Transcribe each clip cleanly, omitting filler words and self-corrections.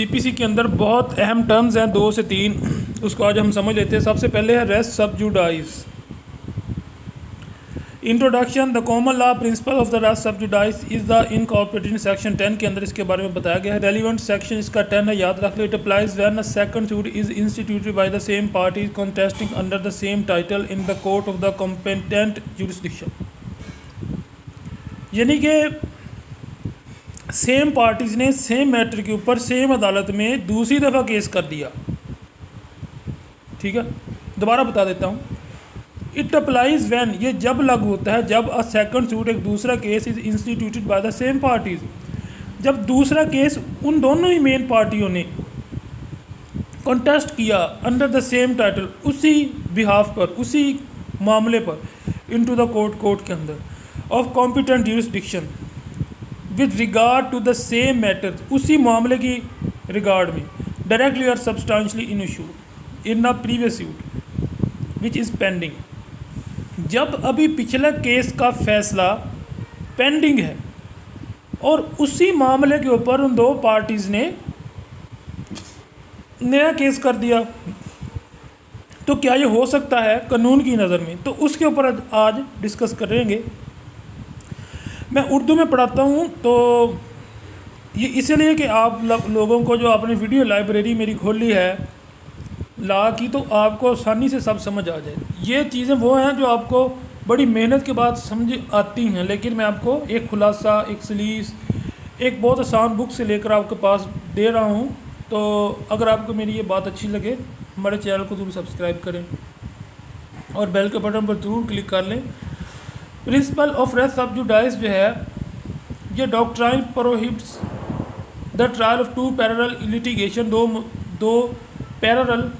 CPC के अंदर बहुत अहम टर्म्स हैं, 2 से 3, उसको आज हम समझ लेते हैं। सबसे पहले है res sub judice. Introduction, the common law principle of the res sub judice is the incorporated section 10 के अंदर इसके बारे में बताया गया है। रेलिवेंट सेक्शन इसका 10 है, याद रख लो। It applies when a second suit is instituted by the same party contesting under the same title in the court of the competent jurisdiction. यानी कि सेम पार्टीज़ ने सेम मैटर के ऊपर सेम अदालत में दूसरी दफ़ा केस कर दिया। ठीक है, दोबारा बता देता हूँ। इट अप्लाइज व्हेन, ये जब लागू होता है जब अ सेकंड सूट, एक दूसरा case is instituted by the same parties, जब दूसरा केस उन दोनों ही मेन पार्टियों ने कॉन्टेस्ट किया अंडर द सेम टाइटल, उसी बिहाफ पर, उसी मामले पर, इनटू द कोर्ट के अंदर of competent jurisdiction with regard to the same matter, उसी मामले की रिगार्ड में, डायरेक्टली और substantially in issue in a previous suit which is pending. जब अभी पिछले केस का फैसला पेंडिंग है और उसी मामले के ऊपर उन दो पार्टीज़ ने नया केस कर दिया, तो क्या ये हो सकता है कानून की नज़र में? तो उसके ऊपर आज डिस्कस करेंगे। मैं उर्दू में पढ़ाता हूँ, तो ये इसलिए कि आप लोगों को, जो आपने वीडियो लाइब्रेरी मेरी खोली है लॉ की, तो आपको आसानी से सब समझ आ जाए। ये चीज़ें वो हैं जो आपको बड़ी मेहनत के बाद समझ आती हैं, लेकिन मैं आपको एक खुलासा, एक सलीस, एक बहुत आसान बुक से लेकर आपके पास दे रहा हूँ। तो अगर आपको मेरी ये बात अच्छी लगे, हमारे चैनल को ज़रूर सब्सक्राइब करें और बेल के बटन पर ज़रूर क्लिक कर लें। प्रिंसिपल ऑफ रेस सब जुडाइस जो है, ये doctrine prohibits the trial of two parallel litigation, दो पैरेलल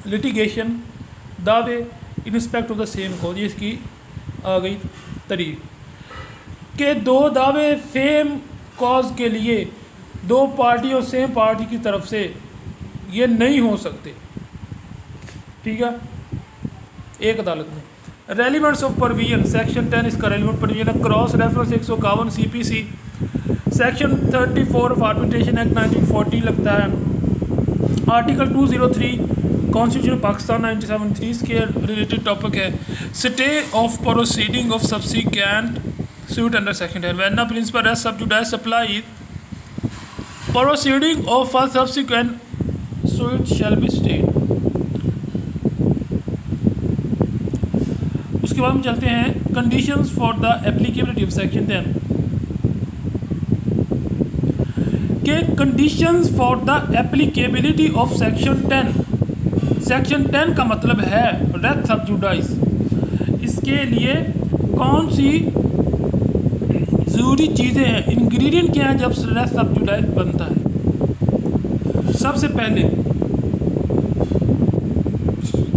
लिटिगेशन दावे in respect of the same cause. ये इसकी आ गई तारीफ कि दो दावे सेम कॉज के लिए दो पार्टियों, सेम पार्टी की तरफ से ये नहीं हो सकते। ठीक है, एक अदालत में। रेलिवेंस ऑफ प्रोविजन, सेक्शन 10 इसका रेलिवेंट प्रोविजन है। Cross reference 151 CPC, section 34 of arbitration act 1940 लगता है। आर्टिकल 203 कॉन्स्टिट्यूशन पाकिस्तान 1973 इसके रिलेटेड टॉपिक है। Stay of proceeding of subsequent suit under section 10 when the principle res sub judice apply, proceeding of a subsequent suit shall be stayed. उसके बाद हम चलते हैं conditions for the applicability of section 10 के conditions for the applicability of section 10। Section 10 का मतलब है res sub जुडाइस। इसके लिए कौन सी ज़रूरी चीज़ें हैं, इंग्रेडिएंट क्या है जब रेस सब जुडाइस बनता है? सबसे पहले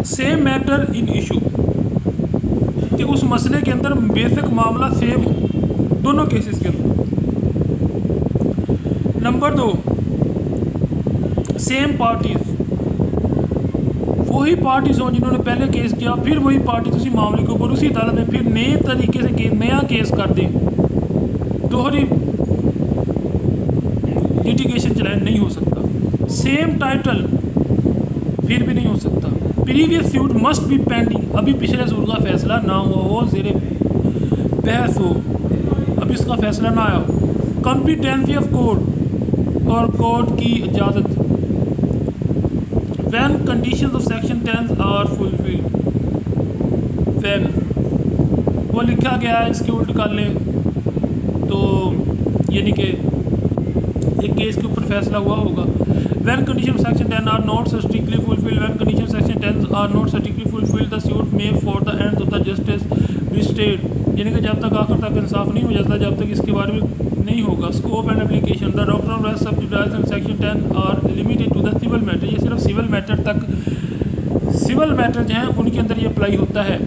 सेम मैटर इन इशू, कि उस मसले के अंदर बेसिक मामला सेम हो दोनों केसेस के अंदर। नंबर 2, सेम पार्टीज, वही पार्टीज हों जिन्होंने पहले केस किया, फिर वही पार्टीज उसी मामले के ऊपर उसी अदालत में फिर नए तरीके से नया केस कर दें, दोहरी लिटिगेशन चलाए, नहीं हो सकता। सेम टाइटल फिर भी नहीं हो सकता। Previous suit must be pending, अभी पिछले सूट का फैसला ना हुआ हो, ज़ेरे बहस हो, अभी इसका फैसला ना आया हो। कॉम्पिटेंसी ऑफ कोर्ट, और कोर्ट की इजाज़त। When conditions of section 10 are fulfilled, when वो लिखा गया है, इसके उल्ट कर लें तो यानी कि एक केस के ऊपर फैसला हुआ होगा। When conditions of section 10 are not strictly fulfilled, when conditions of section 10 are not strictly fulfilled, the suit may for the end of the justice be stayed। यानी कि जब तक आखिर तक इंसाफ नहीं हो जाता, जब तक इसके बारे में नहीं होगा। Scope and application, the doctrine of res sub judice in section 10 are limited to the civil matter. ये सिर्फ सिविल मैटर तक, सिविल मैटर जो हैं उनके अंदर ये अप्लाई होता है।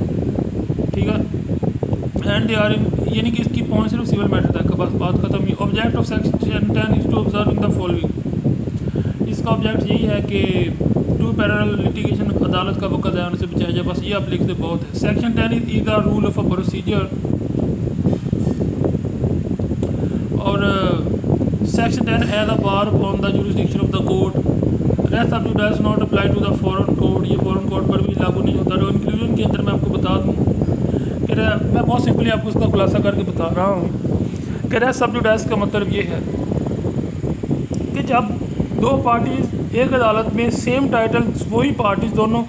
ठीक है, एंड दे आर इन, यानी कि इसकी पहुँच सिर्फ सिविल मैटर तक, बस बात खत्म हुई। Object of section 10 is to observe in the following, इसका ऑब्जेक्ट यही है कि टू पैरेलल लिटिगेशन, अदालत का वक़्त है उनसे बचाया जाए, बस ये आप लिख दे, बहुत है। Section 10 is the rule of a procedure, और Section 10 has a bar upon the jurisdiction of the court. Rest of does not apply to the foreign code. ये foreign code पर भी लागू नहीं होता। और इंक्लूजन के अंदर मैं आपको बता दूँ कि मैं बहुत सिंपली आपको उसका खुलासा करके बता रहा हूँ कि रेस्ट ऑफ डैस का मतलब ये है कि जब दो पार्टीज एक अदालत में सेम टाइटल, वही पार्टीज दोनों,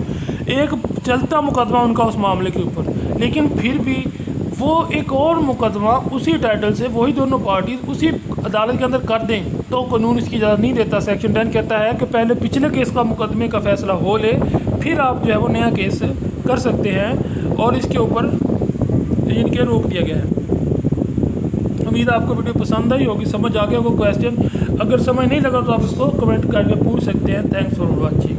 एक चलता मुकदमा उनका उस मामले के ऊपर, लेकिन फिर भी वो एक और मुकदमा उसी टाइटल से वही दोनों पार्टीज उसी अदालत के अंदर कर दें तो कानून इसकी इजाज़त नहीं देता। सेक्शन 10 कहता है कि पहले पिछले केस का मुकदमे का फ़ैसला हो ले, फिर आप जो है वो नया केस कर सकते हैं, और इसके ऊपर इनके रोक दिया गया है। उम्मीद है आपको वीडियो पसंद आई होगी, समझ आ गया होगा क्वेश्चन। अगर समझ नहीं लगा तो आप इसको कमेंट करके पूछ सकते हैं। Thanks for watching.